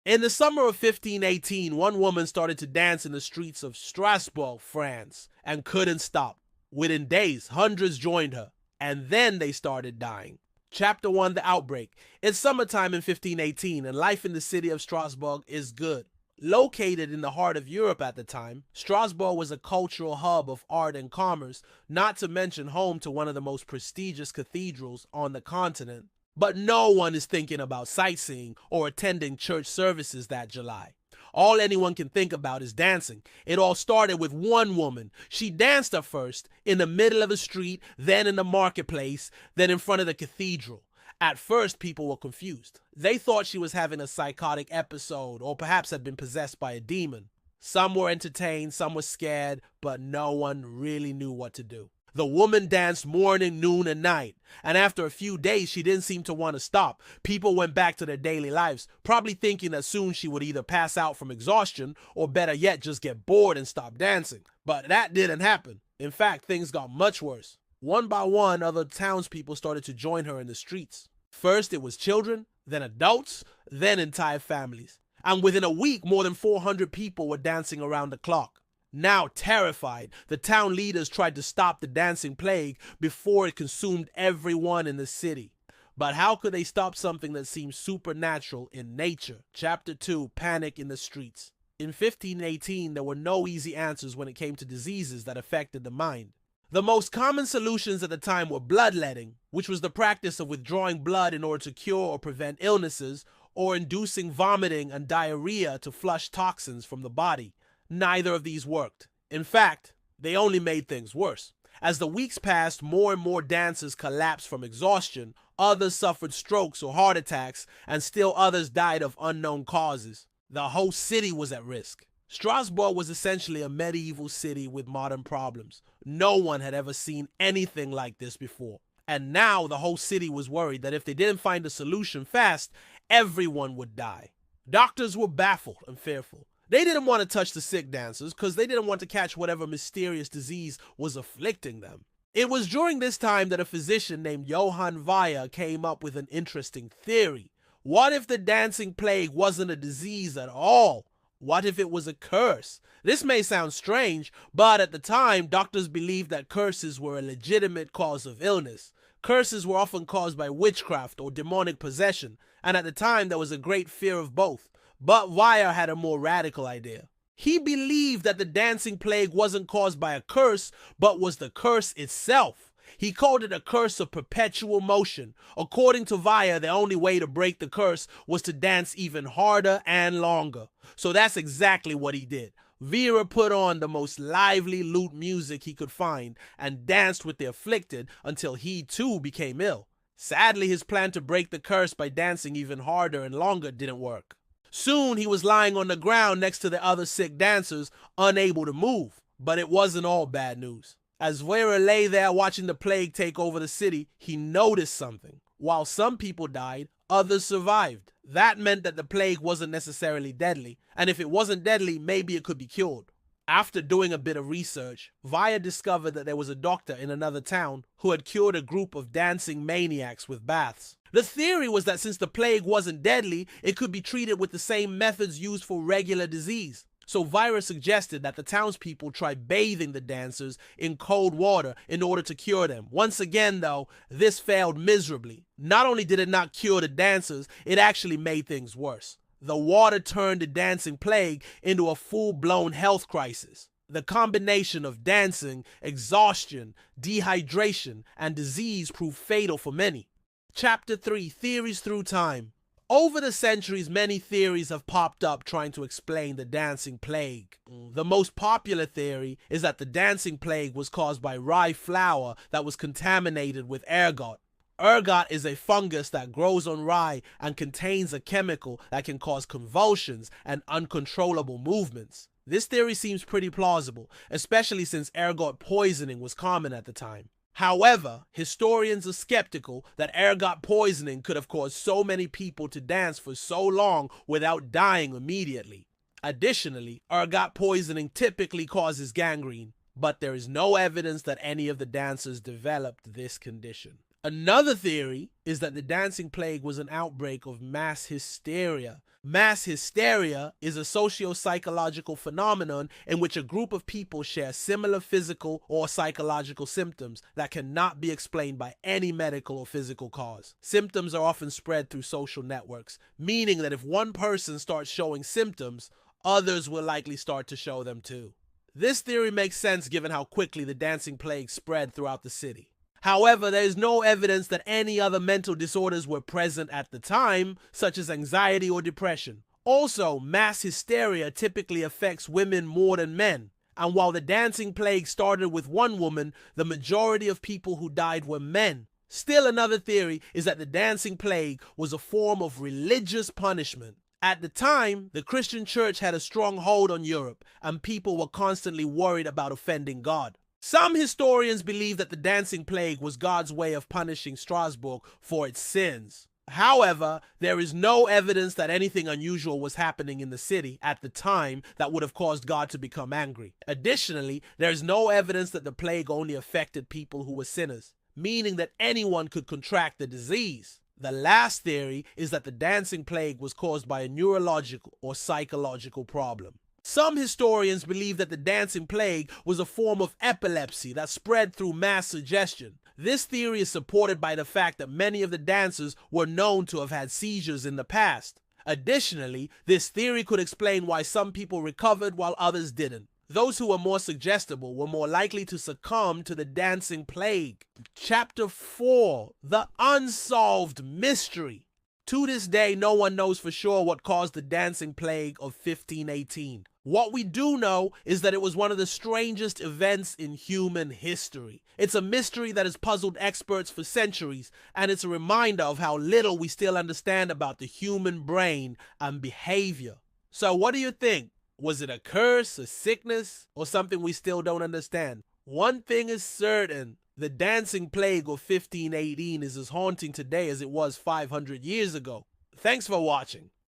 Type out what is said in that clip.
In the summer of 1518, one woman started to dance in the streets of Strasbourg, France, and couldn't stop. Within days, hundreds joined her, and then they started dying. Chapter 1, The Outbreak. It's summertime in 1518, and life in the city of Strasbourg is good. Located in the heart of Europe at the time, Strasbourg was a cultural hub of art and commerce, not to mention home to one of the most prestigious cathedrals on the continent. But no one is thinking about sightseeing or attending church services that July. All anyone can think about is dancing. It all started with one woman. She danced at first in the middle of the street, then in the marketplace, then in front of the cathedral. At first, people were confused. They thought she was having a psychotic episode or perhaps had been possessed by a demon. Some were entertained, some were scared, but no one really knew what to do. The woman danced morning, noon, and night, and after a few days, she didn't seem to want to stop. People went back to their daily lives, probably thinking that soon she would either pass out from exhaustion or better yet, just get bored and stop dancing. But that didn't happen. In fact, things got much worse. One by one, other townspeople started to join her in the streets. First, it was children, then adults, then entire families. And within a week, more than 400 people were dancing around the clock. Now terrified, the town leaders tried to stop the dancing plague before it consumed everyone in the city. But how could they stop something that seems supernatural in nature? Chapter 2, Panic in the Streets. In 1518, there were no easy answers when it came to diseases that affected the mind. The most common solutions at the time were bloodletting, which was the practice of withdrawing blood in order to cure or prevent illnesses, or inducing vomiting and diarrhea to flush toxins from the body. Neither of these worked. In fact, they only made things worse. As the weeks passed, more and more dancers collapsed from exhaustion, others suffered strokes or heart attacks, and still others died of unknown causes. The whole city was at risk. Strasbourg was essentially a medieval city with modern problems. No one had ever seen anything like this before. And now the whole city was worried that if they didn't find a solution fast, everyone would die. Doctors were baffled and fearful. They didn't want to touch the sick dancers because they didn't want to catch whatever mysterious disease was afflicting them. It was during this time that a physician named Johann Weyer came up with an interesting theory. What if the dancing plague wasn't a disease at all? What if it was a curse? This may sound strange, but at the time, doctors believed that curses were a legitimate cause of illness. Curses were often caused by witchcraft or demonic possession, and at the time there was a great fear of both. But Weyer had a more radical idea. He believed that the dancing plague wasn't caused by a curse, but was the curse itself. He called it a curse of perpetual motion. According to Weyer, the only way to break the curse was to dance even harder and longer. So that's exactly what he did. Weyer put on the most lively lute music he could find and danced with the afflicted until he too became ill. Sadly, his plan to break the curse by dancing even harder and longer didn't work. Soon he was lying on the ground next to the other sick dancers, unable to move. But it wasn't all bad news. As Weyer lay there watching the plague take over the city, he noticed something. While some people died, others survived. That meant that the plague wasn't necessarily deadly, and if it wasn't deadly, maybe it could be cured. After doing a bit of research, Weyer discovered that there was a doctor in another town who had cured a group of dancing maniacs with baths. The theory was that since the plague wasn't deadly, it could be treated with the same methods used for regular disease. So Weyer suggested that the townspeople try bathing the dancers in cold water in order to cure them. Once again, though, this failed miserably. Not only did it not cure the dancers, it actually made things worse. The water turned the dancing plague into a full-blown health crisis. The combination of dancing, exhaustion, dehydration, and disease proved fatal for many. Chapter 3, Theories Through Time. Over the centuries, many theories have popped up trying to explain the dancing plague. The most popular theory is that the dancing plague was caused by rye flour that was contaminated with ergot. Ergot is a fungus that grows on rye and contains a chemical that can cause convulsions and uncontrollable movements. This theory seems pretty plausible, especially since ergot poisoning was common at the time. However, historians are skeptical that ergot poisoning could have caused so many people to dance for so long without dying immediately. Additionally, ergot poisoning typically causes gangrene, but there is no evidence that any of the dancers developed this condition. Another theory is that the dancing plague was an outbreak of mass hysteria. Mass hysteria is a socio-psychological phenomenon in which a group of people share similar physical or psychological symptoms that cannot be explained by any medical or physical cause. Symptoms are often spread through social networks, meaning that if one person starts showing symptoms, others will likely start to show them too. This theory makes sense given how quickly the dancing plague spread throughout the city. However, there is no evidence that any other mental disorders were present at the time, such as anxiety or depression. Also, mass hysteria typically affects women more than men. And while the dancing plague started with one woman, the majority of people who died were men. Still, another theory is that the dancing plague was a form of religious punishment. At the time, the Christian church had a strong hold on Europe, and people were constantly worried about offending God. Some historians believe that the dancing plague was God's way of punishing Strasbourg for its sins. However, there is no evidence that anything unusual was happening in the city at the time that would have caused God to become angry. Additionally, there is no evidence that the plague only affected people who were sinners, meaning that anyone could contract the disease. The last theory is that the dancing plague was caused by a neurological or psychological problem. Some historians believe that the dancing plague was a form of epilepsy that spread through mass suggestion. This theory is supported by the fact that many of the dancers were known to have had seizures in the past. Additionally, this theory could explain why some people recovered while others didn't. Those who were more suggestible were more likely to succumb to the dancing plague. Chapter 4: The Unsolved Mystery. To this day, no one knows for sure what caused the dancing plague of 1518. What we do know is that it was one of the strangest events in human history. It's a mystery that has puzzled experts for centuries, and it's a reminder of how little we still understand about the human brain and behavior. So what do you think? Was it a curse, a sickness, or something we still don't understand? One thing is certain: the dancing plague of 1518 is as haunting today as it was 500 years ago. Thanks for watching.